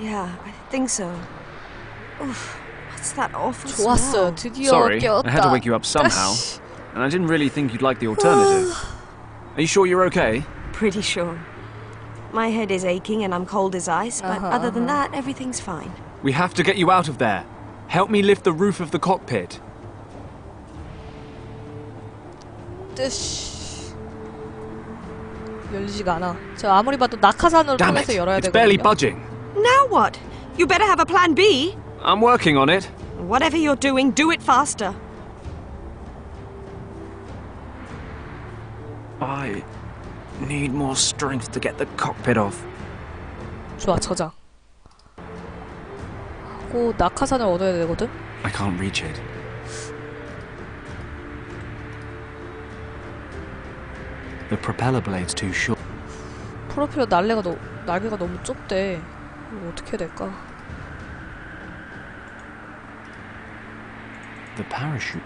Yeah, I think so. Oof, what's that awful 좋았어요. smell? 드디어 Sorry, 깨웠다. I had to wake you up somehow. And I didn't really think you'd like the alternative. Are you sure you're okay? Pretty sure. My head is aching and I'm cold as ice, but other than that, everything's fine. We have to get you out of there. Help me lift the roof of the cockpit. 뜨쉬. 열리지가 않아. 저 아무리 봐도 낙하산으로 Damn 통해서 it! 열어야 It's barely 되거든요. budging. Now what? You better have a plan B. I'm working on it. Whatever you're doing, do it faster. I need more strength to get the cockpit off. 좋아, 저장. 하고 낙하산을 얻어야 되거든? I can't reach it. The propeller blade's too short. 프로필러 날개가 너무 좁대. 이거 어떻게 해야 될까? The parachute.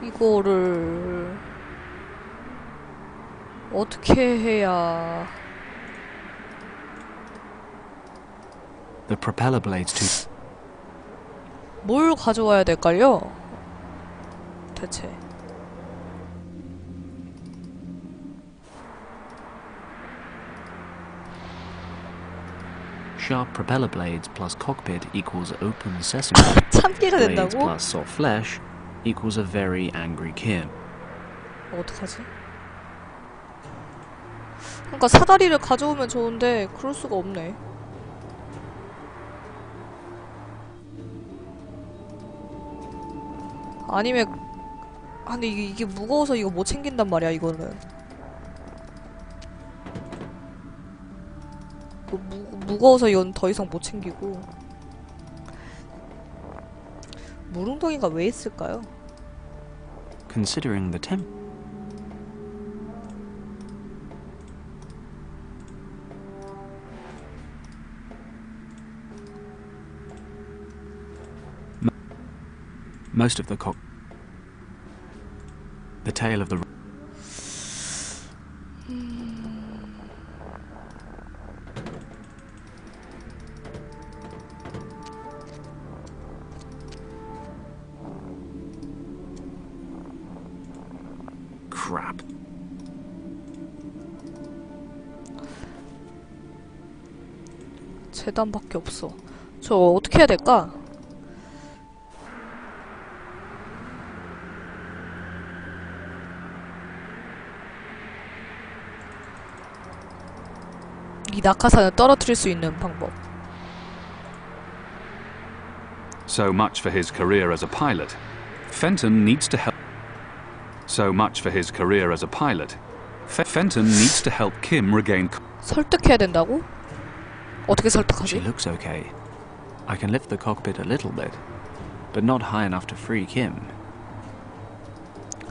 이거를 어떻게 해야? The propeller blade's too. 뭘 가져와야 될까요? 대체. Sharp propeller blades plus cockpit equals open sesame. 참기가 Blades 된다고? plus soft flesh equals a very angry Kim. 어떡하지? 그러니까 사다리를 가져오면 좋은데 그럴 수가 없네. 아니면 근데 이게 무거워서 이거 못 챙긴단 말이야. 이거는 무거워서 이건 더 이상 못 챙기고. 무릉덩이가 왜 있을까요? Considering the temp. Most of the the tail of the crap. 재단밖에 없어. 저 어떻게 해야 될까? 이 낙하산을 떨어뜨릴 수 있는 방법. So much for his career as a pilot. Fenton needs to help. So much for his career as a pilot. Fenton needs to help Kim regain. 설득해야 된다고? 어떻게 She 설득하지? looks okay. I can lift the cockpit a little bit, but not high enough to free Kim.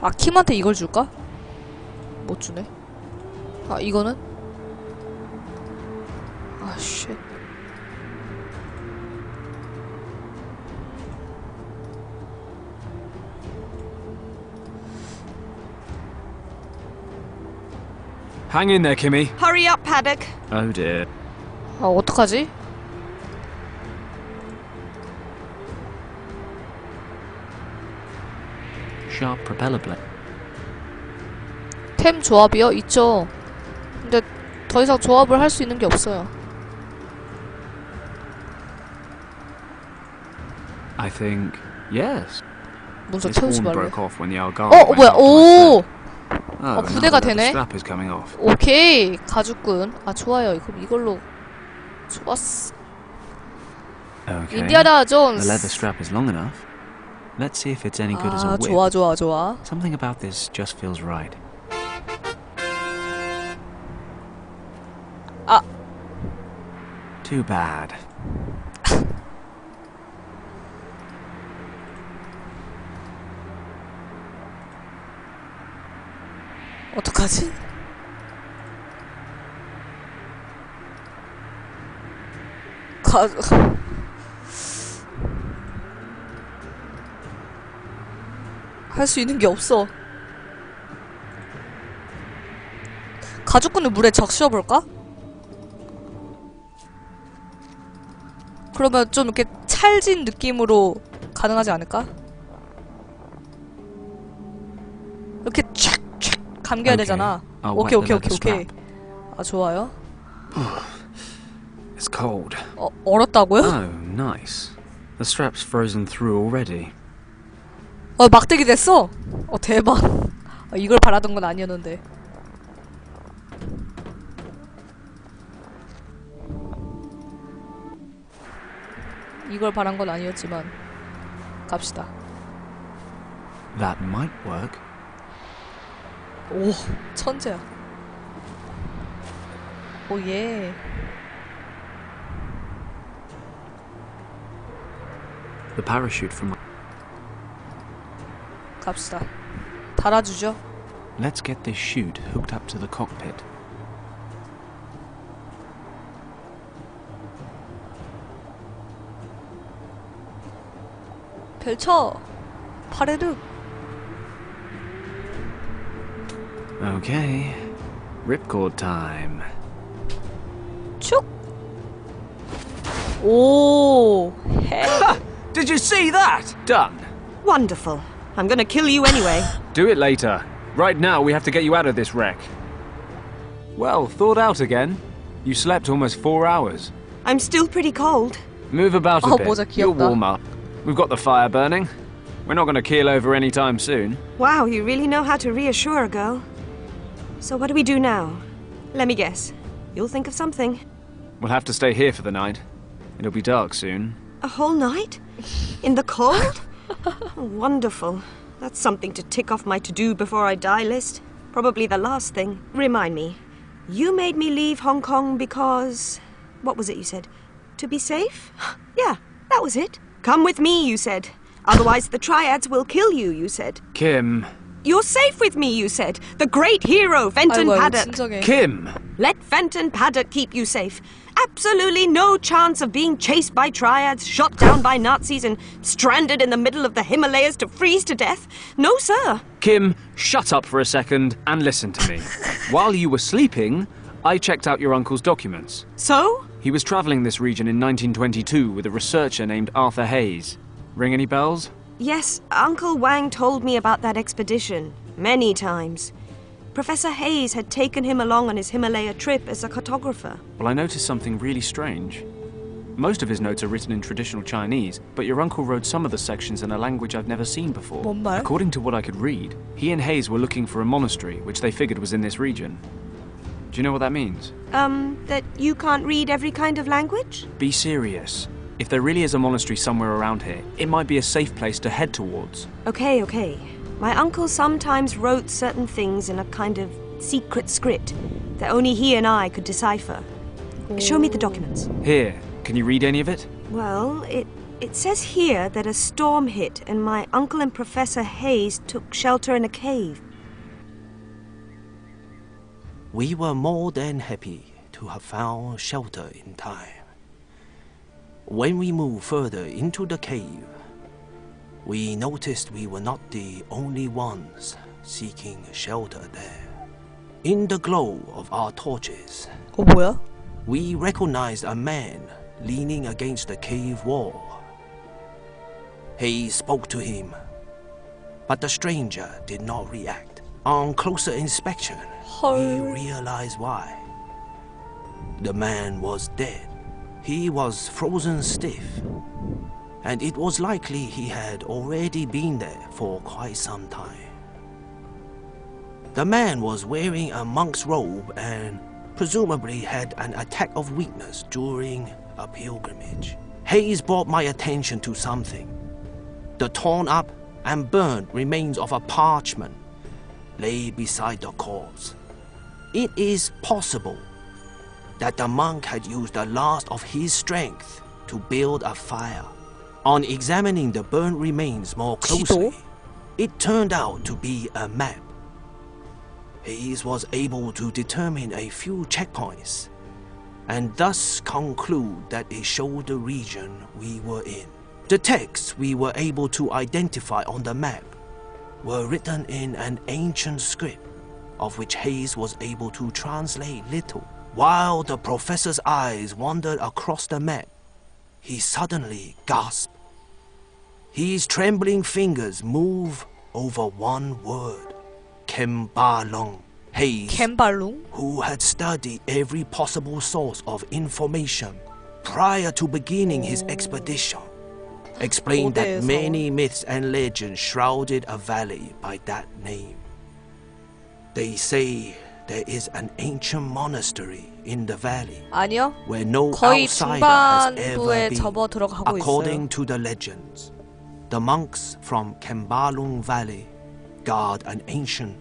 아, 킴한테 이걸 줄까? 못 주네. 아, 이거는? 아, 쉣. Hang in there, Kimmy. Hurry up, Paddock. Oh dear. 아, 어떡하지? Sharp propeller blade. 템 조합이요? 있죠. 근데 더 이상 조합을 할 수 있는 게 없어요. I think yes. 문서 This 채우지 horn 말래. broke off when the Algarve 어, went 뭐야? after my 오! sled. Oh, 부대가 now the 되네. strap is coming off. 오케이. 가죽군. 아, 좋아요. 그럼 이걸로 좋았어. Okay. 인디아나 The leather 존스. strap is long enough. Let's see if it's any good as a 아, whip. 좋아, 좋아, 좋아. Something about this just feels right. 아, Too bad. 어떡하지? 할 수 있는 게 없어. 가죽끈을 물에 적셔볼까? 그러면 좀 이렇게 찰진 느낌으로 가능하지 않을까? 이렇게 촥촥 감겨야 Okay. 되잖아. I'll 오케이 wet the 오케이 leather 오케이 오케이. 아 좋아요. It's cold. 얼었다고요? Oh, nice. The strap's frozen through already. 막대기 됐어. 대박. 이걸 바라던 건 아니었는데. 이걸 바란 건 아니었지만 갑시다. That might work. 오, 천재야. 오, 예. The parachute from... 갑시다. 달아주죠. Let's get this chute hooked up to the cockpit. 펼쳐. 파레르. Okay. Ripcord time. 축. 오, 해. Did you see that? Done. Wonderful. I'm gonna kill you anyway. Do it later. Right now, we have to get you out of this wreck. Well, thawed out again. You slept almost 4 hours. I'm still pretty cold. Move about a Oh, bit. 모자 You'll 귀엽다. warm up. We've got the fire burning. We're not going to keel over anytime soon. Wow, you really know how to reassure a girl. So what do we do now? Let me guess. You'll think of something. We'll have to stay here for the night. It'll be dark soon. A whole night? In the cold? Oh, wonderful. That's something to tick off my to-do before I die list. Probably the last thing. Remind me. You made me leave Hong Kong because... What was it you said? To be safe? Yeah, that was it. Come with me, you said. Otherwise the Triads will kill you, you said. Kim. You're safe with me, you said. The great hero, Fenton 아이고, Paddock. 친절해. Kim! Let Fenton Paddock keep you safe. Absolutely no chance of being chased by Triads, shot down by Nazis, and stranded in the middle of the Himalayas to freeze to death. No, sir. Kim, shut up for a second and listen to me. While you were sleeping, I checked out your uncle's documents. So? He was traveling this region in 1922 with a researcher named Arthur Hayes. Ring any bells? Yes, Uncle Wang told me about that expedition. Many times. Professor Hayes had taken him along on his Himalaya trip as a cartographer. Well, I noticed something really strange. Most of his notes are written in traditional Chinese, but your uncle wrote some of the sections in a language I've never seen before. 뭔 말? According to what I could read, he and Hayes were looking for a monastery, which they figured was in this region. Do you know what that means? That you can't read every kind of language? Be serious. If there really is a monastery somewhere around here, it might be a safe place to head towards. Okay. My uncle sometimes wrote certain things in a kind of secret script that only he and I could decipher. Show me the documents. Here, can you read any of it? Well, it says here that a storm hit and my uncle and Professor Hayes took shelter in a cave. We were more than happy to have found shelter in time. When we moved further into the cave, we noticed we were not the only ones seeking shelter there. In the glow of our torches, 뭐야? we recognized a man leaning against the cave wall. He spoke to him, but the stranger did not react. On closer inspection, we realized why. The man was dead. He was frozen stiff, and it was likely he had already been there for quite some time. The man was wearing a monk's robe and presumably had an attack of weakness during a pilgrimage. Hayes brought my attention to something. The torn up and burned remains of a parchment lay beside the corpse. It is possible that the monk had used the last of his strength to build a fire. On examining the burnt remains more closely, it turned out to be a map. Hayes was able to determine a few checkpoints, and thus conclude that it showed the region we were in. The texts we were able to identify on the map were written in an ancient script of which Hayes was able to translate little. While the professor's eyes wandered across the map, he suddenly gasped. His trembling fingers moved over one word, Kembalong. Hayes, 갬발룽? who had studied every possible source of information prior to beginning his expedition, explained that 고대에서. many myths and legends shrouded a valley by that name. They say there is an ancient monastery in the valley 아니요. where no 거의 outsider has ever 중반부에 been. 접어 들어가고 According 있어요. to the legends, the monks from Kembalung Valley guard an ancient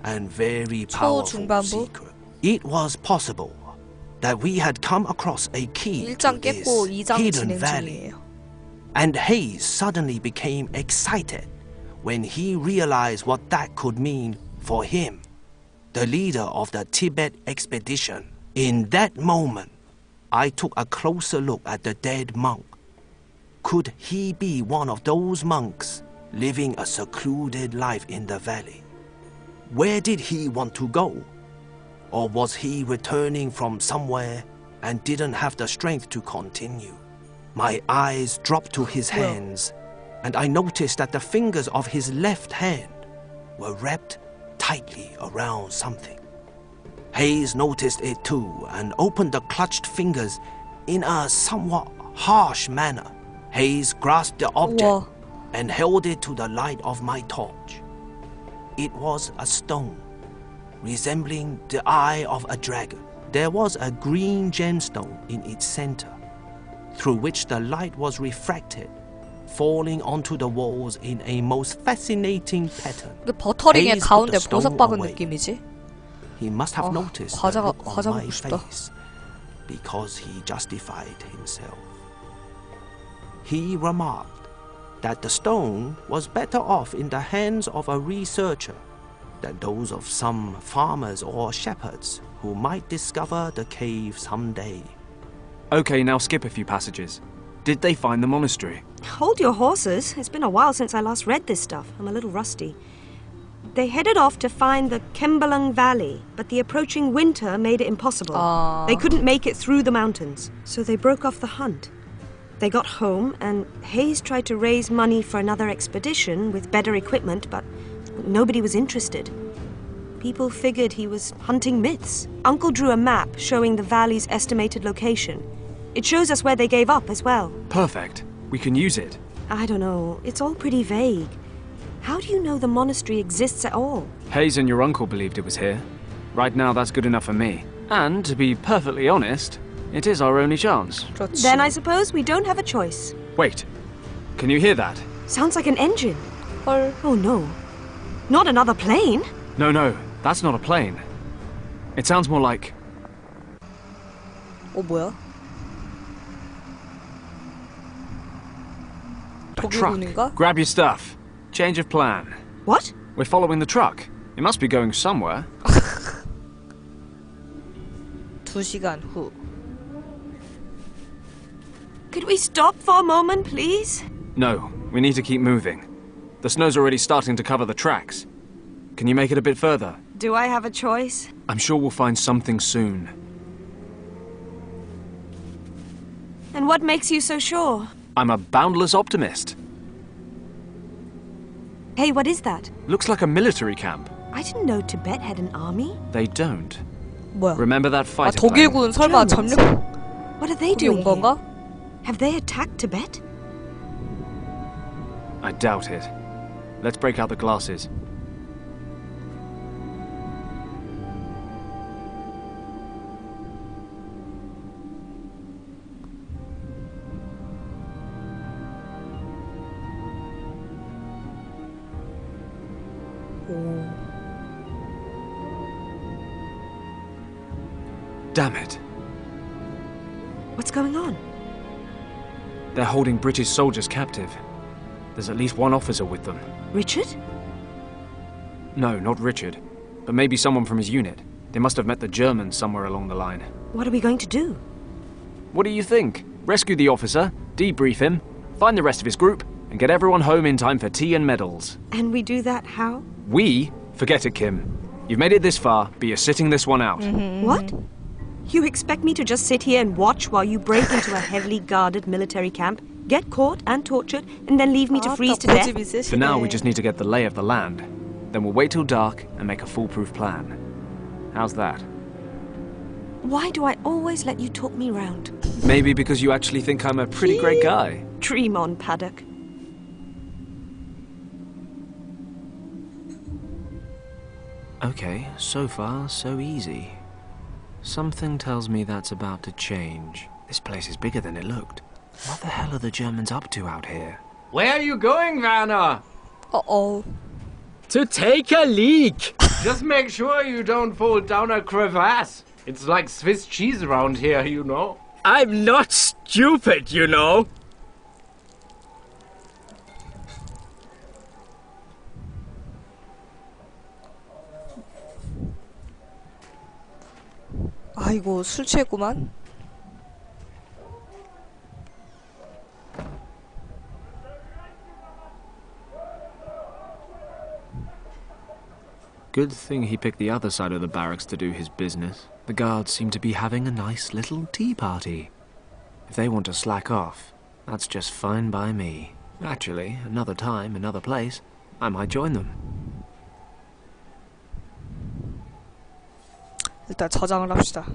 and very powerful 초중반부? secret. It was possible that we had come across a key to 1장 this 깼고 2장 hidden 진행 valley. 중이에요. And Hayes suddenly became excited when he realized what that could mean for him, the leader of the Tibet expedition. In that moment, I took a closer look at the dead monk. Could he be one of those monks living a secluded life in the valley? Where did he want to go? Or was he returning from somewhere and didn't have the strength to continue? My eyes dropped to his hands, and I noticed that the fingers of his left hand were wrapped tightly around something. Hayes noticed it too and opened the clutched fingers in a somewhat harsh manner. Hayes grasped the object 우와. and held it to the light of my torch. It was a stone, resembling the eye of a dragon. There was a green gemstone in its center, through which the light was refracted, falling onto the walls in a most fascinating pattern. 이게 버터링의 Hayes put 가운데 the stone 보석 박은 away. 느낌이지? He must have 아, noticed 과자- the look 과자 on my 먹고 싶다. face, because he justified himself. He remarked that the stone was better off in the hands of a researcher than those of some farmers or shepherds who might discover the cave someday. Okay, now skip a few passages. Did they find the monastery? Hold your horses. It's been a while since I last read this stuff. I'm a little rusty. They headed off to find the Kembalung Valley, but the approaching winter made it impossible. They couldn't make it through the mountains, so they broke off the hunt. They got home, and Hayes tried to raise money for another expedition with better equipment, but nobody was interested. People figured he was hunting myths. Uncle drew a map showing the valley's estimated location. It shows us where they gave up as well. Perfect. We can use it. I don't know, it's all pretty vague. How do you know the monastery exists at all? Hayes and your uncle believed it was here. Right now, that's good enough for me. And to be perfectly honest, it is our only chance. 그렇지. Then I suppose we don't have a choice. Wait. Can you hear that? Sounds like an engine. 헐. Oh no. Not another plane? No, that's not a plane. It sounds more like... 뭐야? a truck. 독일군인가? Grab your stuff. Change of plan. What? We're following the truck. It must be going somewhere. 2시간 후. Could we stop for a moment, please? No, we need to keep moving. The snow's already starting to cover the tracks. Can you make it a bit further? Do I have a choice? I'm sure we'll find something soon. And what makes you so sure? I'm a boundless optimist. Hey, what is that? Looks like a military camp. I didn't know Tibet had an army. They don't. 뭐야? Remember that 아, fighter plane? 독일군 설마 Germans. 점령 What are they 거기 온 doing 건가? here? Have they attacked Tibet? I doubt it. Let's break out the glasses. Damn it. What's going on? They're holding British soldiers captive. There's at least one officer with them. Richard? No, not Richard. But maybe someone from his unit. They must have met the Germans somewhere along the line. What are we going to do? What do you think? Rescue the officer, debrief him, find the rest of his group, and get everyone home in time for tea and medals. And we do that how? We? Forget it, Kim. You've made it this far, but you're sitting this one out. What? You expect me to just sit here and watch while you break into a heavily guarded military camp, get caught and tortured, and then leave me to freeze to death? For now, we just need to get the lay of the land. Then we'll wait till dark and make a foolproof plan. How's that? Why do I always let you talk me round? Maybe because you actually think I'm a pretty great guy. Dream on, Paddock. Okay, so far, so easy. Something tells me that's about to change. This place is bigger than it looked. What the hell are the Germans up to out here? Where are you going, Werner? Uh-oh. To take a leak. Just make sure you don't fall down a crevasse. It's like Swiss cheese around here, you know. I'm not stupid, you know. 아이고, 술 취했구만. Good thing he picked the other side of the barracks to do his business. The guards seem to be having a nice little tea party. If they want to slack off, that's just fine by me. Actually, another time, another place, I might join them. 일단 저장을 합시다.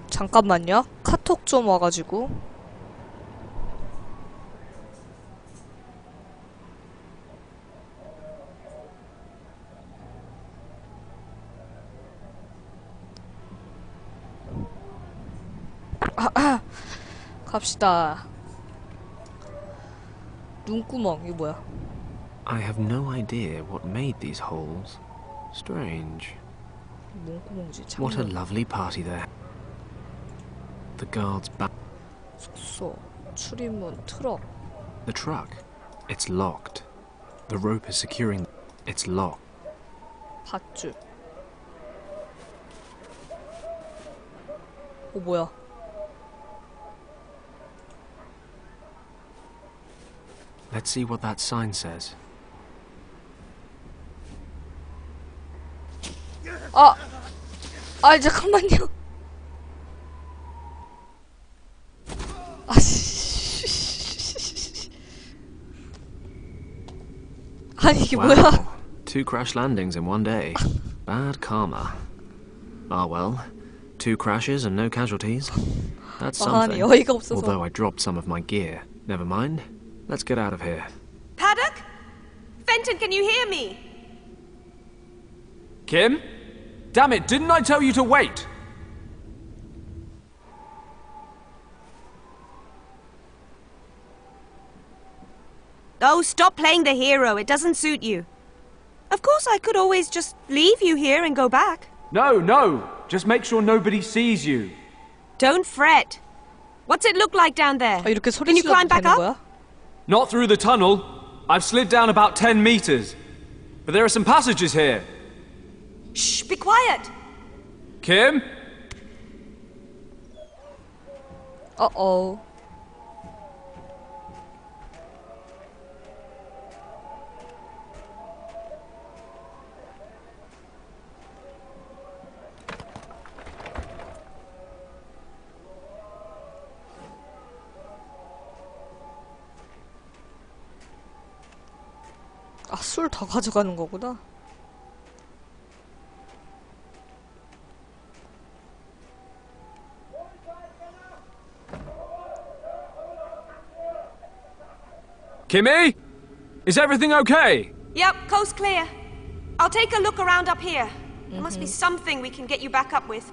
잠깐만요. 카톡 좀 와가지고. 갑시다. 눈구멍, 이거 뭐야? I have no idea what made these holes. Strange. 뭔구멍이지? What a 창문. lovely party there. The guards back. 숙소, 출입문, 트럭. The truck. It's locked. The rope is securing. It's locked. 밧줄. 뭐야? Let's see what that sign says. 잠깐만요. 아니 이게 뭐야? Wow. 2 crash landings in one day. Bad karma. Ah well. 2 crashes and no casualties. That's 아니 something. 여의가 없어서. Although I dropped some of my gear. Never mind. Let's get out of here. Paddock? Fenton, can you hear me? Kim? Damn it, didn't I tell you to wait? Oh, stop playing the hero. It doesn't suit you. Of course, I could always just leave you here and go back. No. Just make sure nobody sees you. Don't fret. What's it look like down there? 이렇게 소리 Can you 질러도 climb back 되는 up? 거야? Not through the tunnel. I've slid down about 10 meters. But there are some passages here. Shh, be quiet. Kim? 어어. 술 더 가져가는 거구나. Kimmy? Is everything okay? Yep, coast clear. I'll take a look around up here. There must be something we can get you back up with.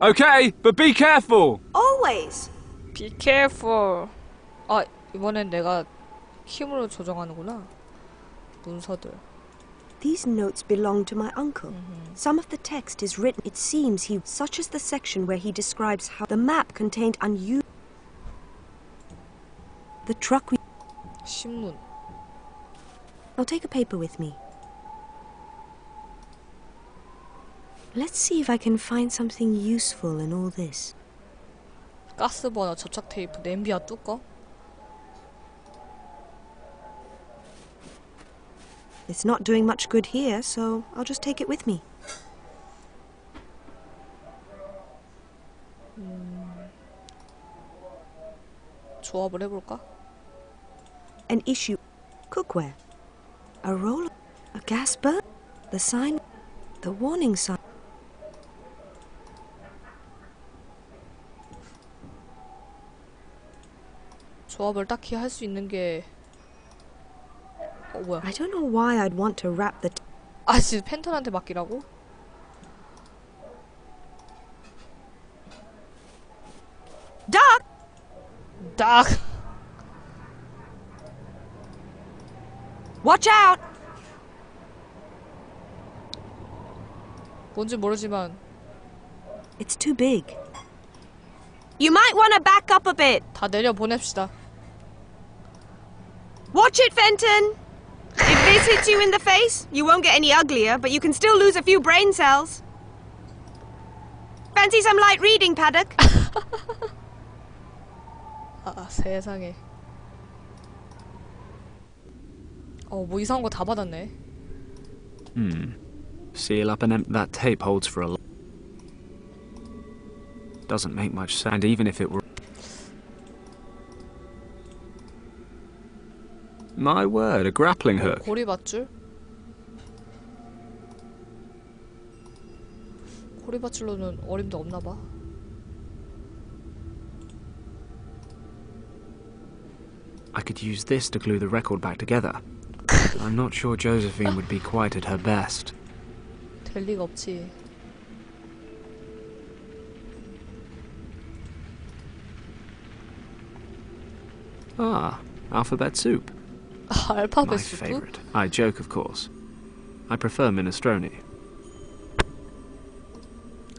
Okay, but be careful. Always. Be careful. 이번엔 내가 힘으로 조정하는구나. 문서들. These notes belong to my uncle. Some of the text is written. It seems such as the section where he describes how the map contained unusual. The truck we. 신문. I'll take a paper with me. Let's see if I can find something useful in all this. 가스버너, 접착 테이프, 냄비와 뚜껑. It's not doing much good here, so I'll just take it with me. 조합을 해볼까? An issue. Cookware. A roll. A gas burn. The sign. The warning sign. 조합을 딱히 할 수 있는 게 뭐야? I don't know why I'd want to wrap the... 아, 진짜 펜턴한테 맡기라고? Duck! 딱! Watch out! 뭔지 모르지만 It's too big. You might want to back up a bit. 다 내려 보냅시다. Watch it, Fenton! If this hits you in the face, you won't get any uglier, but you can still lose a few brain cells. Fancy some light reading, Paddock? 아, 세상에. 뭐 이상한 거 다 받았네. Seal up and that tape holds for a lot. Doesn't make much sense. And even if it were... My word, a grappling hook. 고리밧줄? 고리밧줄로는 어림도 없나봐. I could use this to glue the record back together. I'm not sure Josephine would be quite at her best. 될 리가 없지. Ah, alphabet soup. 알파벳 My 수프? favourite. I joke, of course. I prefer minestrone.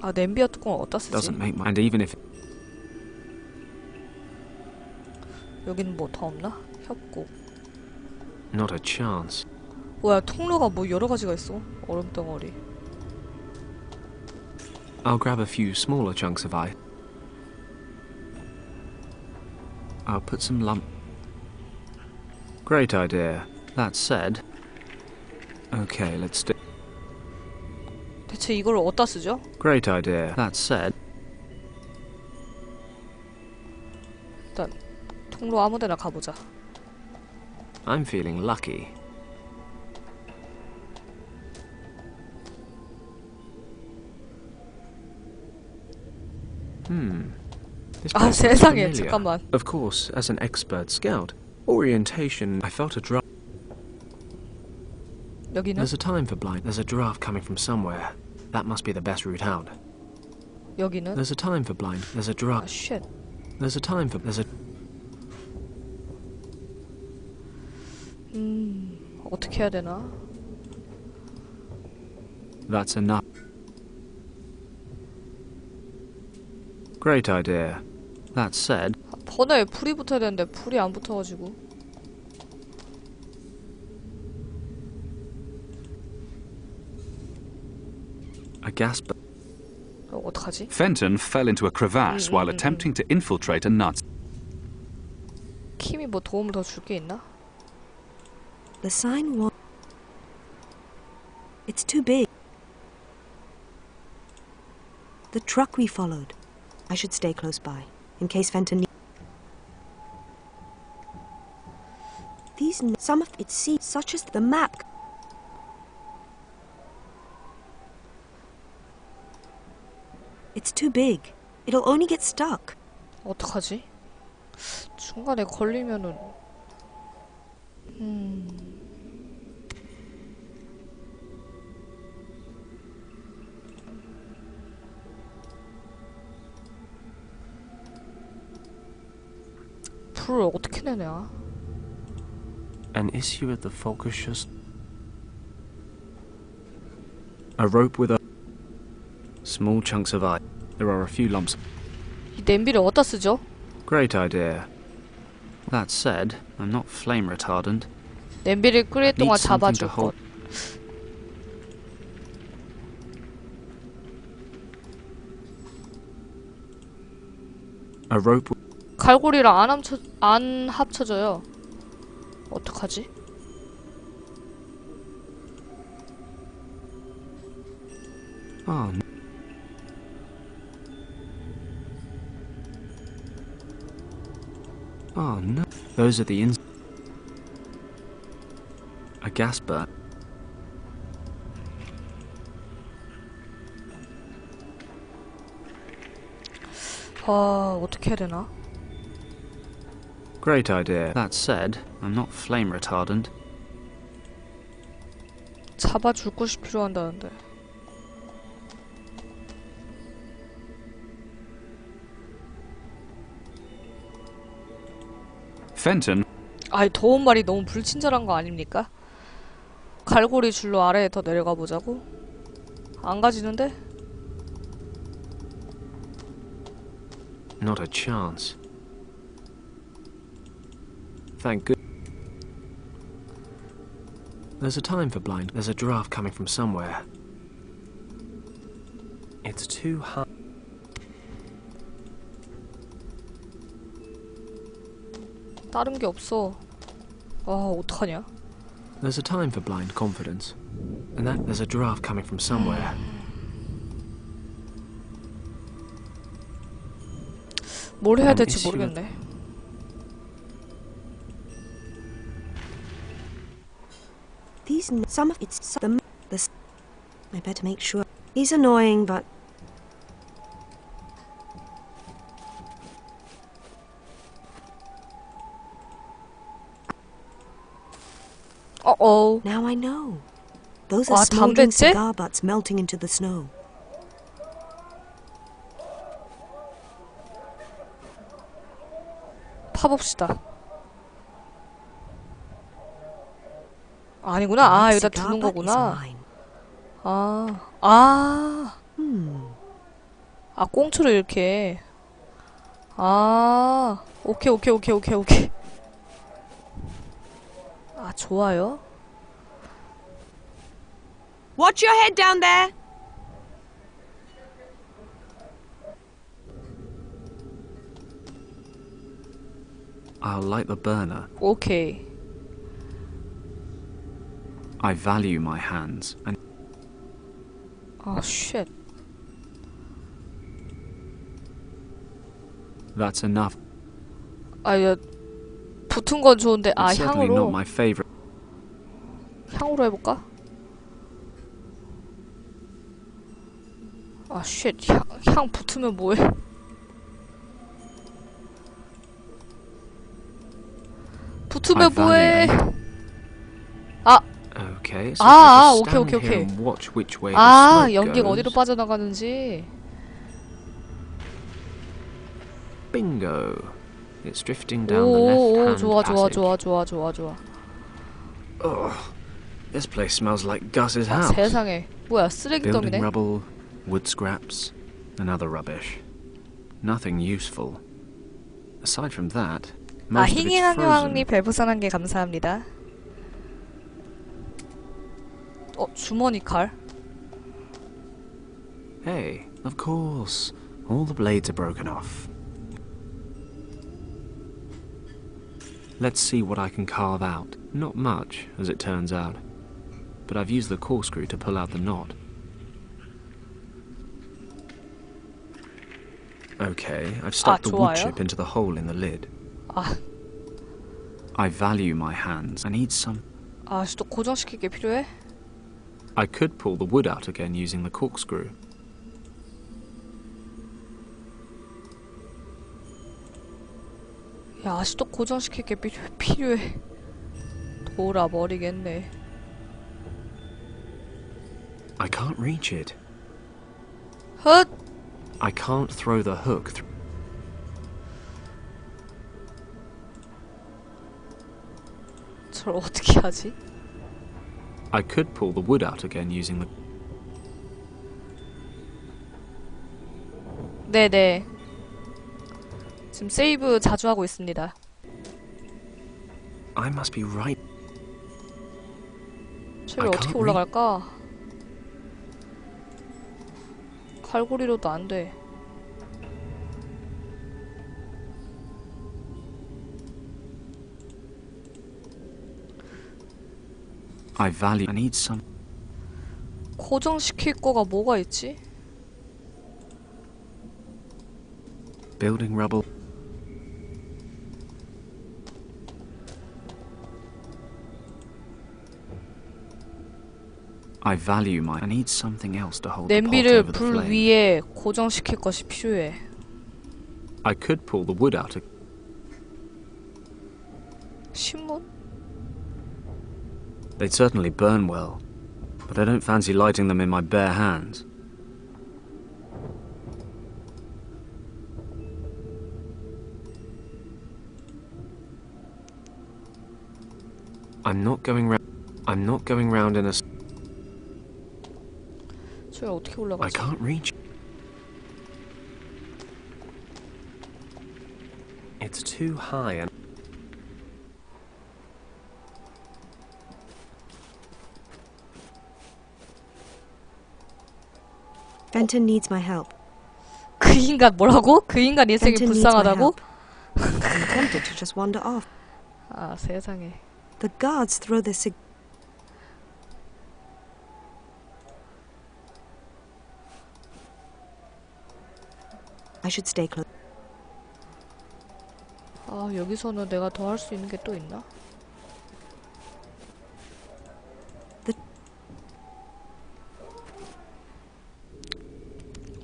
아, 냄비와 뚜껑을 어디다 쓰지? Doesn't make my... And even if... 여기는 뭐 더 없나? 협곡. Not a chance. 뭐야, 통로가 뭐 여러 가지가 있어. 얼음덩어리. I'll grab a few smaller chunks of ice. I'll put some lump... Great idea. That said... Okay, let's do... 대체 이걸 어디다 쓰죠? Great idea. That said... 일단 통로 아무데나 가보자. I'm feeling lucky. This 아, place looks 세상에, familiar. 잠깐만. Of course, as an expert scout, orientation, I felt a draft. 여기는? There's a time for blind. There's a draft coming from somewhere. That must be the best route out. 여기는? There's a time for blind. There's a 아, draft. 쉣. There's a time for... There's a... 어떻게 해야 되나? That's enough. Great idea. That said... 버너에 불이 붙어야 되는데 불이 안 붙어가지고. A gas... 어떡하지? Fenton fell into a crevasse while attempting to infiltrate a Nazi. 킴이 뭐 도움을 더 줄 게 있나? The sign was... It's too big. The truck we followed. I should stay close by, in case Fenton... These... Some of it seems such as the map. It's too big. It'll only get stuck. 어떡하지? 중간에 걸리면은... 불을 어떻게 내냐? An issue at the focus. A rope with a... Small chunks of ice. There are a few lumps. 이 냄비를 어디다 쓰죠? Great idea. That said, I'm not flame retardant. 냄비를 끓일 동안 Need something to 잡아줄 것. hold. A rope. 갈고리랑 안 합쳐져요. 어떡하지? Oh, no. Oh, no. Those are the a gas burn. 어떻게 해야 되나? Great idea. That said, I'm not flame retardant. 잡아줄 곳이 필요한다는데. Fenton. 아이, 더운 말이 너무 불친절한 거 아닙니까? 갈고리 줄로 아래에 더 내려가 보자고? 안 가지는데? Not a chance. Thank good. There's a time for blind. There's a draft coming from somewhere. It's too hard. 다른 게 없어. 어떡하냐? There's a time for blind confidence. And that there's a draft coming from somewhere. 뭘 해야 될지 모르겠네. Some of it's them. This. I better make sure. He's annoying, but 어어. now I know. Those are 와, smoldering 담뱃지? cigar butts melting into the snow. 파봅시다. 아니구나. 여기다 두는 거구나. 꽁초를 이렇게. 오케이. 좋아요. Watch your head down there. I'll light the burner. 오케이. I value my hands, and 쉣. that's enough. 야, 붙은 건 좋은데, It's certainly not 향으로. my favorite. 향으로 해볼까? 쉣. 향 붙으면 뭐해? 붙으면 뭐해? Okay, so if I just stand 오케이. here and watch which way the smoke 연기가 어디로 goes. 빠져나가는지. Bingo. It's drifting down the left-hand 좋아. Ugh. This place smells like Gus's 아, house. 세상에. 뭐야, Building 쓰레기덩이네. rubble, wood scraps, and other rubbish. Nothing useful. Aside from that, most of it's 힝잉항요항님 frozen. 별풍선 1개 감사합니다. 주머니 칼. Hey, of course. All the blades are broken off. Let's see what I can carve out. Not much, as it turns out. But I've used the corkscrew to pull out the knot. Okay, I've stuck the wood 좋아요. chip into the hole in the lid. I value my hands. I need some... 또 고정시킬 게 필요해? I could pull the wood out again using the corkscrew. 야, 또 고정시킬 게 필요해. 돌아버리겠네. I can't reach it. 헛! I can't throw the hook through. 저걸 어떻게 하지? I could pull the wood out again using the... 네네. 지금 세이브 자주 하고 있습니다. I must be right. 저기 I 어떻게 can't 올라갈까? 갈고리로도 안 돼. I need some... 고정시킬 거가 뭐가 있지? Building rubble. I value my. I need something else to hold the pot 냄비를 over the 불 flame. 위에 고정시킬 것이 필요해. I could pull the wood out. 신문? They'd certainly burn well, but I don't fancy lighting them in my bare hands. I'm not going round in a. 저기 어떻게 I 올라가지? can't reach. It's too high and. Fenton needs my help. 그 인간 뭐라고? 그 인간 인생이 Fenton needs my 불쌍하다고? help. I'm tempted to just wander off. 아 세상에. The guards throw their I should stay close. 아 여기서는 내가 더 할 수 있는 게 또 있나?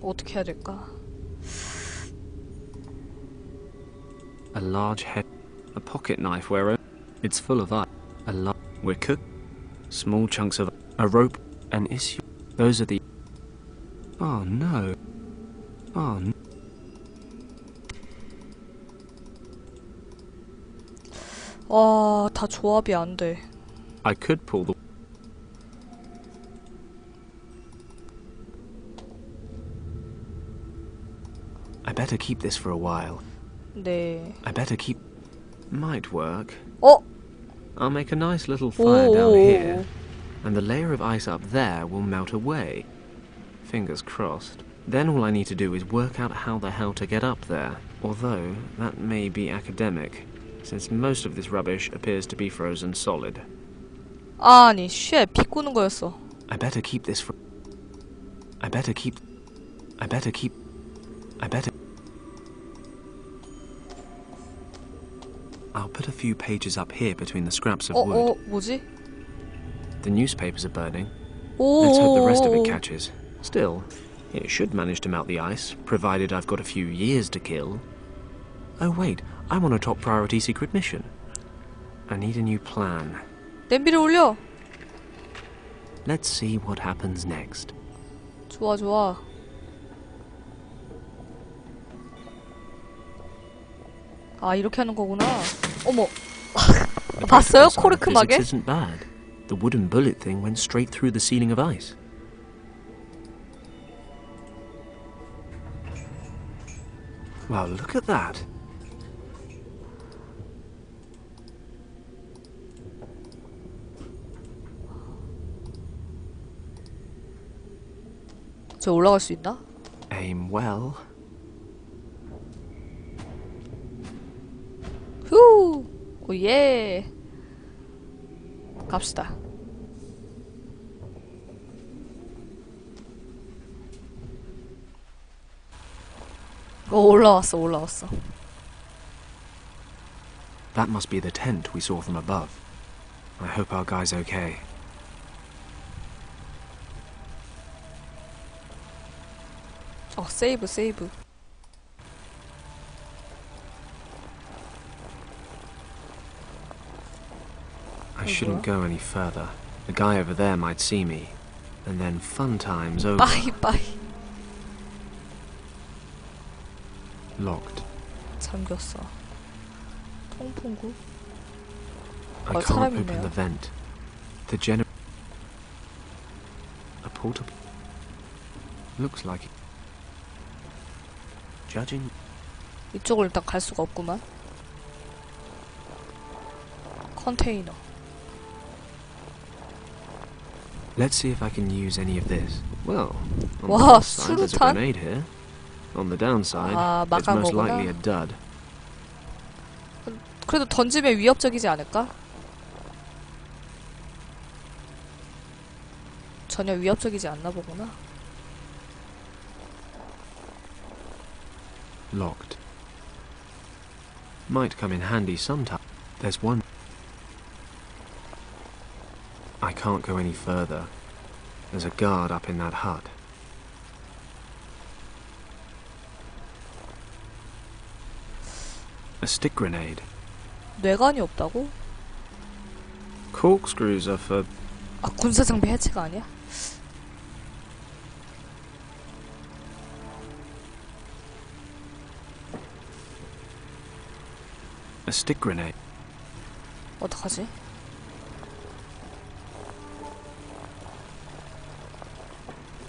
어떻게 해야 될까? A large head. A pocket knife where it's full of ice. A large. We're cooked. Small chunks of. A rope. An issue. Those are the. Oh no. Oh no. 와, 다 조합이 안 돼. I could pull the. I better keep this for a while. 네. I better keep. Might work. 어? I'll make a nice little fire down 오. here, and the layer of ice up there will melt away. Fingers crossed. Then all I need to do is work out how the hell to get up there. Although, that may be academic, since most of this rubbish appears to be frozen solid. 아니, 쉣, 비꼬는 거였어. I better keep this for. I better keep. I'll put a few pages up here between the scraps of wood. 뭐지? The newspapers are burning. 오. Let's hope the rest of it catches. Still, it should manage to melt the ice, provided I've got a few years to kill. Oh wait, I'm on a top priority secret mission. I need a new plan. 냄비를 올려. Let's see what happens next. 좋아, 좋아. 아, 이렇게 하는 거구나. 어머. 봤어요? 코르크 마개? Physics isn't bad. The wooden bullet thing went straight through the ceiling of ice. Wow, look at that. 저 올라갈 수 있나? Aim well. 후! 오예! 갑시다. 올라왔어, 올라왔어. That must be the tent we saw from above. I hope our guy's okay. 세이브, 세이브. I shouldn't go any further. The guy over there might see me. And then fun times over. 빠이, 빠이. Locked. 잠겼어. 통풍구. I can't 사람 open 있네요. the vent. The A portable. Looks like it. Judging. 이쪽을 일단 갈 수가 없구만. 컨테이너. Let's see if I can use any of this. Well, on the 와, plus side, there's a 수류탄? grenade here. On the downside, 아, it's 막간 most 거구나. likely a dud. 그래도 던지면 위협적이지 않을까? 전혀 위협적이지 않나 보구나. Locked. Might come in handy sometime. There's one. I can't go any further. There's a guard up in that hut. A stick grenade. 뇌관이 없다고? Corkscrews are for... 아, 군사장비 해체가 아니야? A stick grenade. 어떡하지?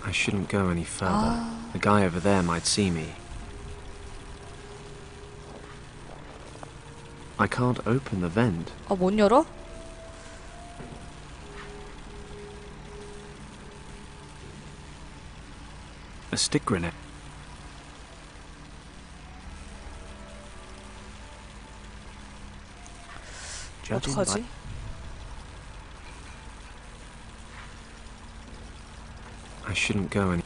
I shouldn't go any further. The guy over there might see me. I can't open the vent. 아, 못 열어? A stick grenade. Judging by... 어떡하지? I shouldn't go any...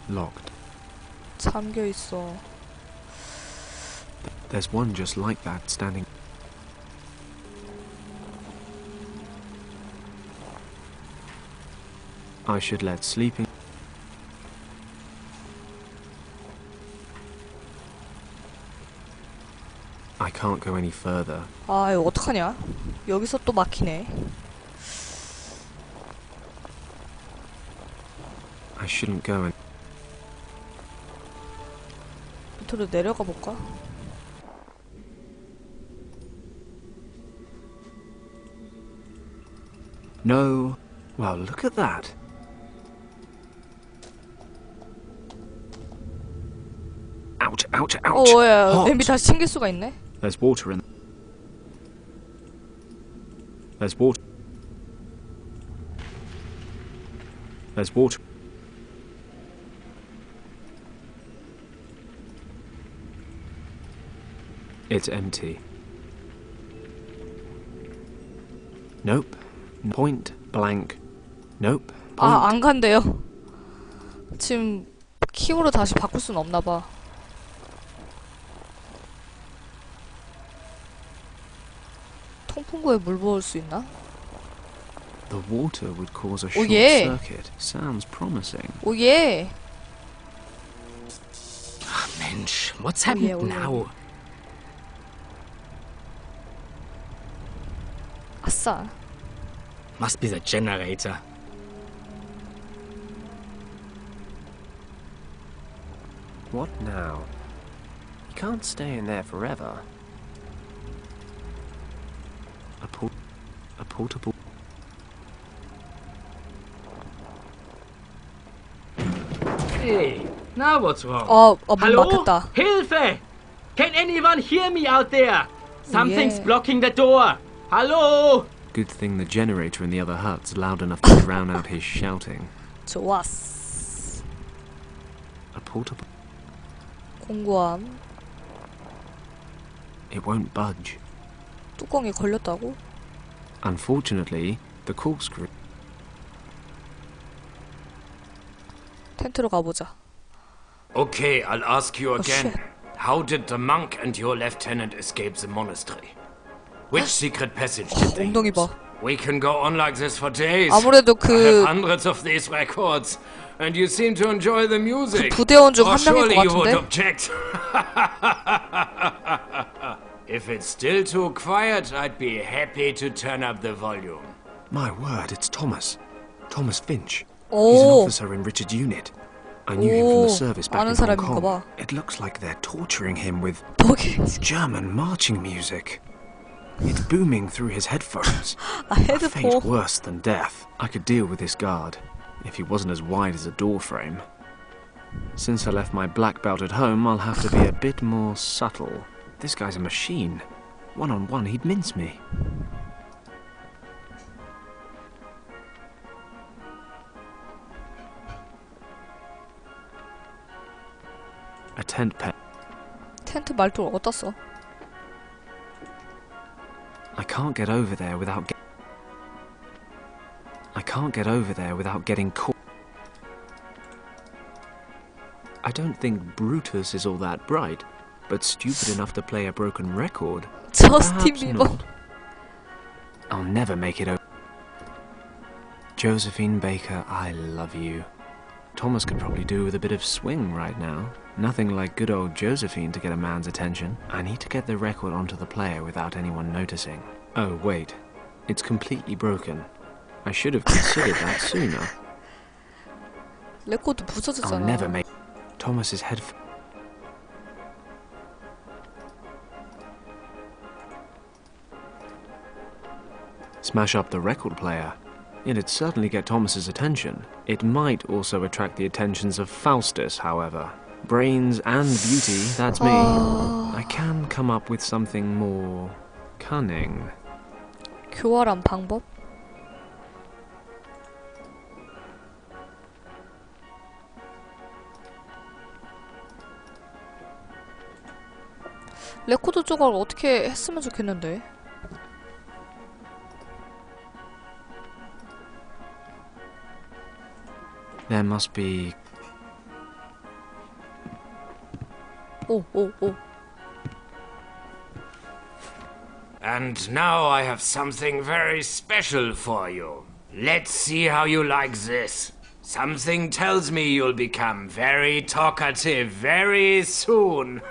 Locked. 잠겨 있어. There's one just like that standing... I should let sleeping... I can't go any further. 아, 이거 어떡하냐? 여기서 또 막히네. I shouldn't go any... 밑으로 내려가 볼까? No. Well, look at that. Ouch, ouch, ouch. 야, Hot. 냄비 다시 챙길 수가 있네. There's water in... There's water. There's water. It's empty. Nope. Point blank. Nope. Point. 아, 안 간대요. 지금 힘으로 다시 바꿀 순 없나 봐. 통풍구에 물 부을 수 있나? The water would cause a Oh, short yeah. circuit. Sounds promising. 오예. Mensch, what's Oh, yeah, happened oh, yeah. now? 아싸. Must be the generator. What now? You can't stay in there forever. A portable... Hey, now what's wrong? 문 Hello? 막혔다. Hilfe! Can anyone hear me out there? Something's yeah. blocking the door. Hello? Good thing the generator in the other hut's loud enough to drown out his shouting. 좋았어. A portable... 공구함. It won't budge. 뚜껑이 걸렸다고? Unfortunately, the corkscrew... 텐트로 가보자. Okay, I'll ask you again. shit. How did the monk and your lieutenant escape the monastery? Which secret passage did they 엉덩이 use? 봐. We can go on like this for days. 아무래도 I 그 have hundreds of these records, and you seem to enjoy the music. 부대원 중 Or 한 명일 surely 것 you would 같은데? object. If it's still too quiet, I'd be happy to turn up the volume. My word, it's Thomas. Thomas Finch. He's an 오, officer in Richard's unit. I knew him from the 오, service back 아는 in Hong 사람인가 Kong. 봐. It looks like they're torturing him with 거기 German marching music. It's booming through his headphones. 아, A fate 헤드폰. worse than death. I could deal with this guard, if he wasn't as wide as a door frame. Since I left my black belt at home, I'll have to be a bit more subtle. This guy's a machine. One-on-one, he'd mince me. A tent peg. 텐트 말뚝을 어디다 써? I can't get over there without getting caught. I don't think Brutus is all that bright, but stupid enough to play a broken record. 저스틴 Perhaps 비버. not. I'll never make it over. Josephine Baker, I love you. Thomas could probably do with a bit of swing right now. Nothing like good old Josephine to get a man's attention. I need to get the record onto the player without anyone noticing. Oh, wait. It's completely broken. I should have considered that sooner. 레코드 I'll 부서졌잖아. never make... Thomas's head... Smash up the record player. It'd certainly get Thomas's attention. It might also attract the attentions of Faustus, however. Brains and beauty, that's me. I can come up with something more... cunning. 교활한 방법? 레코드 조각을 어떻게 했으면 좋겠는데. There must be... 오. And now I have something very special for you. Let's see how you like this. Something tells me you'll become very talkative very soon.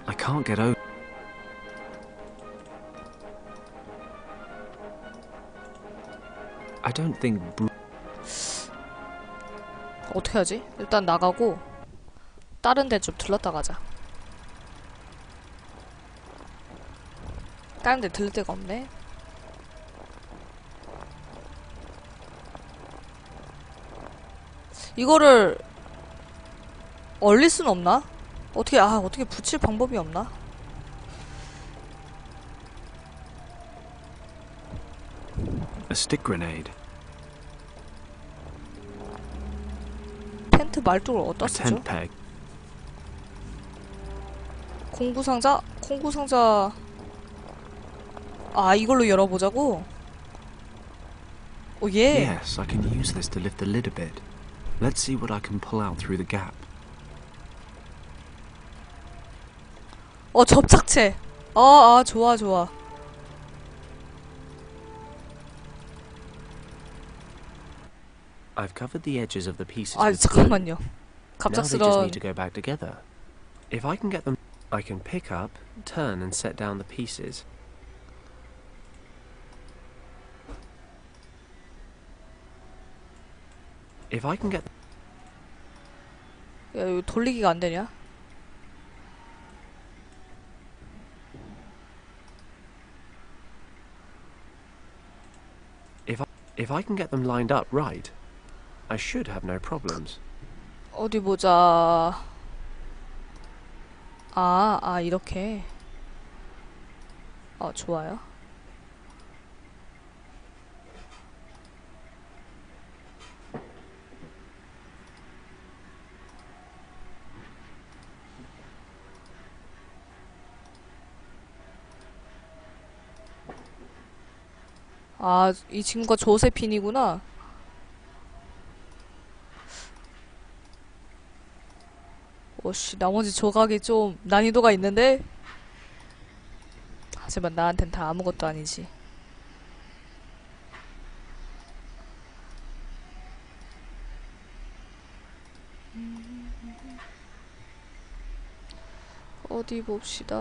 I can't get over... I don't think... 어떻게 하지? 일단 나가고 다른 데 좀 들렀다 가자. 다른 데 들를 데가 없네. 이거를 얼릴 순 없나? 어떻게 붙일 방법이 없나? A stick grenade. 텐트 말뚝을 어디다 A 쓰죠? tent peg. 공구상자? 공구상자... 아, 이걸로 열어보자고? 오, 예! Yes, I can use this to lift the lid a bit. Let's see what I can pull out through the gap. 접착체! 좋아. I've covered the edges of the pieces with glue. 잠깐만요. Now they just 갑작스러운... need to go back together. If I can get them, I can pick up, turn and set down the pieces. If I can get... 야, 이거 돌리기가 안 되냐? If I can get them lined up right, I should have no problems. 어디 보자... 이렇게... 좋아요. 이 친구가 조세핀이구나. 오씨, 나머지 조각이 좀 난이도가 있는데? 하지만 나한텐 다 아무것도 아니지. 어디 봅시다.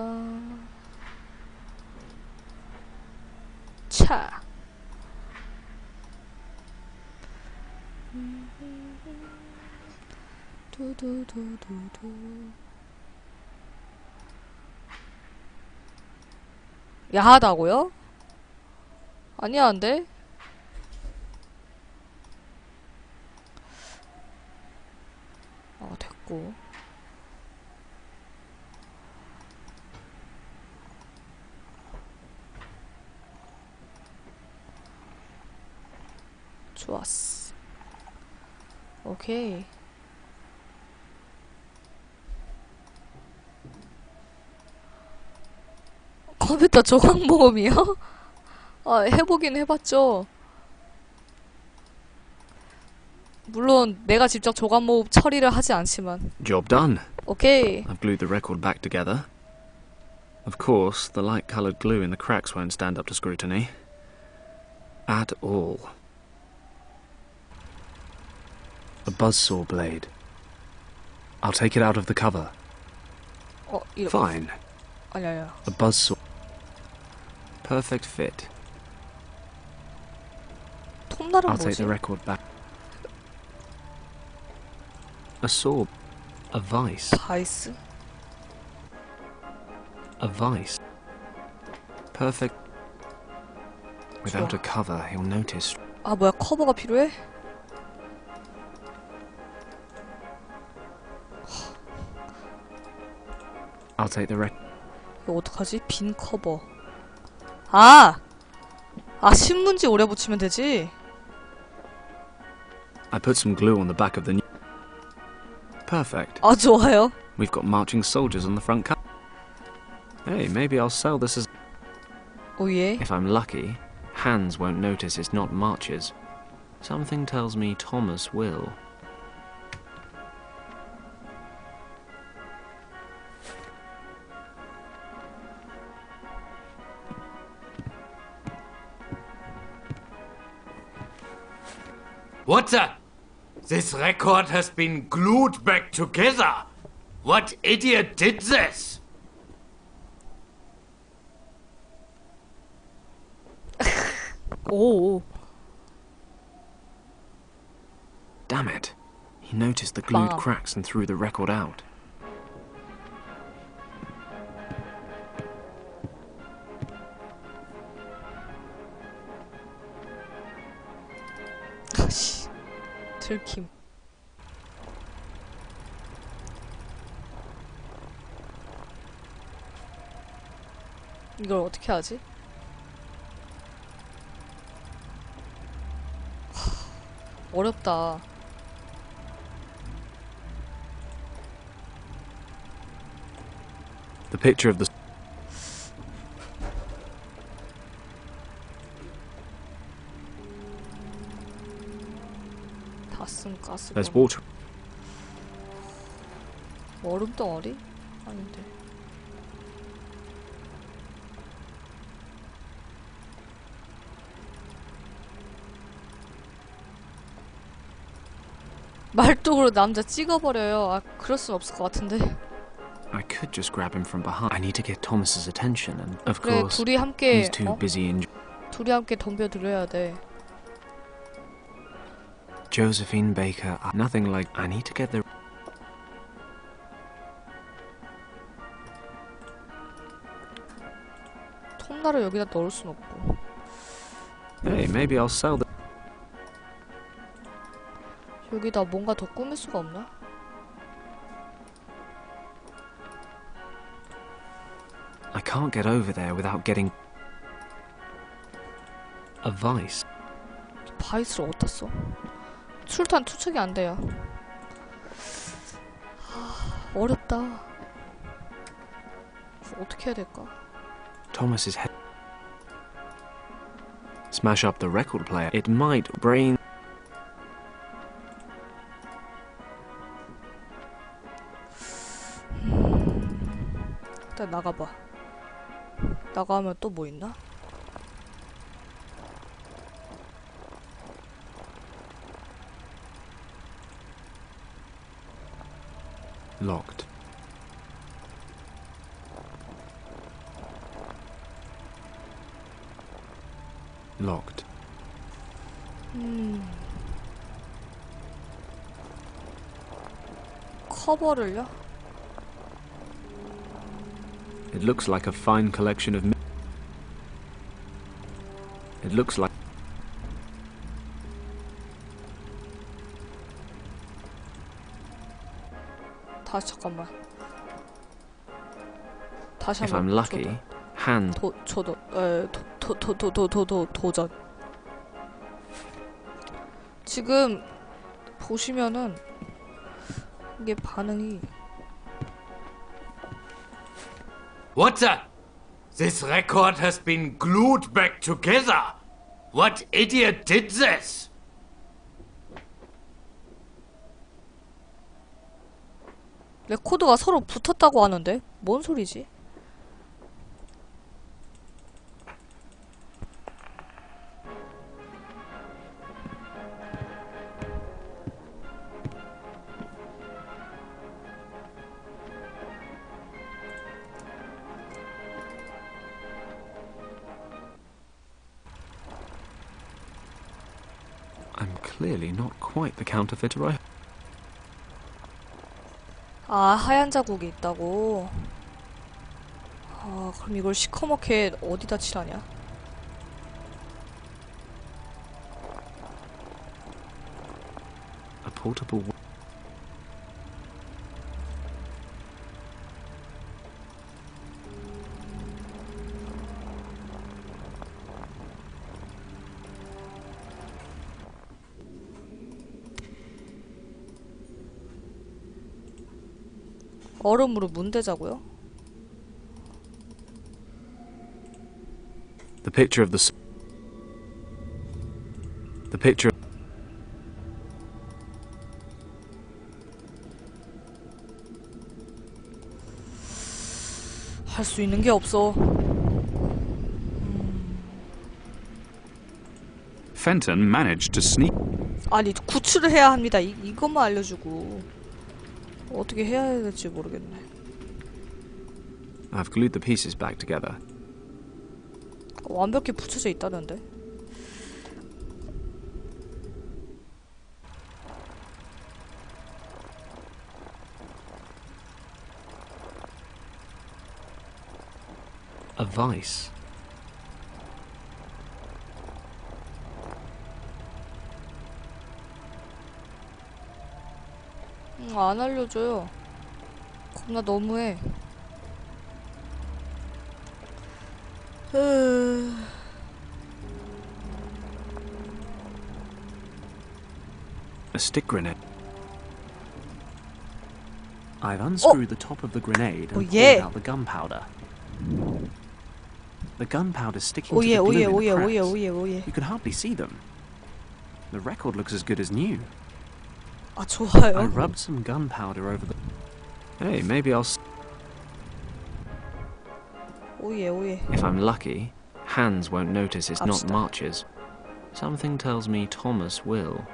차. 두두두두두. 야하다고요? 아니야, 안 돼? 됐고. 좋았어. 오케이. 컴퓨터 조각 모음이요? 아, 해보긴 해봤죠. 물론 내가 직접 조각 모음 처리를 하지 않지만. Job done. 오케이. I've glued the record back together. Of course, the light-coloured glue in the cracks won't stand up to scrutiny. At all. A buzzsaw blade. I'll take it out of the cover. 이렇게. Fine. 아니야. A buzzsaw. Perfect fit. 톱날은 I'll take 뭐지? the record back. A saw. A vice. 바이스? A vice. Perfect. Without 좋아. a cover, he'll notice. 아, 뭐야, 커버가 필요해? I'll take the record. 이거 어떡하지? 빈 커버. 아! 신문지 오래 붙이면 되지? I put some glue on the back of the new. Perfect. 아, 좋아요. We've got marching soldiers on the front cover. Hey, maybe I'll sell this as. 오예. If I'm lucky, Hans won't notice it's not marches. Something tells me Thomas will. What the? This record has been glued back together. What idiot did this? 오. Damn it. He noticed the glued Bam. cracks and threw the record out. 아씨. 들킴. 이걸 어떻게 하지? 어렵다. The picture of the. 다쓴 가스. There's water. 얼음 덩어리? 아닌데. 말뚝으로 남자 찍어버려요. 아, 그럴 순 없을 것 같은데. I could just grab him from behind. I need to get Thomas's attention, and of 그래, course, 둘이 함께 he's too busy in. 둘이 함께 덤벼들어야 돼. Josephine Baker. Nothing like. I need to get the. 톱날을 여기다 넣을 순 없고. Hey, maybe I'll sell the. 여기다 뭔가 더 꾸밀 수가 없나? I can't get over there without getting. A vice. 바이스를 어디다 써? 술탄 투척이 안 돼요. 어렵다. 어떻게 해야 될까? Thomas's head. Smash up the record player. It might brain. 일단 나가봐. 나가면 또 뭐 있나? Locked. Locked. 커버를요? It looks like a fine collection of. It looks like. 다시 잠깐만. 다시 If 한번. I'm lucky, hand. 도전. 지금 보시면은 이게 반응이 What the? This record has been glued back together. What idiot did this? 레코드가 서로 붙었다고 하는데? 뭔 소리지? I'm clearly not quite the counterfeiter I... 아, 하얀 자국이 있다고? 아, 그럼 이걸 시커멓게 어디다 칠하냐? A portable... 얼음으로 문대자고요? The picture of the... The picture... 할 수 있는 게 없어. Fenton managed to sneak. 아니, 구출을 해야 합니다. 이것만 알려주고 어떻게 해야 될지 모르겠네. I've glued the pieces back together. 완벽히 붙여져 있다는데? A vice. 안 알려줘요. 겁나 너무해. A stick grenade. I've unscrewed the top of the grenade and pulled out the gunpowder. The gunpowder's sticking to the glue in the cracks. You can hardly see them. The record looks as good as new. 아, 좋아요. I rubbed some gunpowder over the... Hey, maybe I'll... 오예, 오예. If I'm lucky, Hans won't notice it's not 갑시다. March's. Something tells me Thomas will.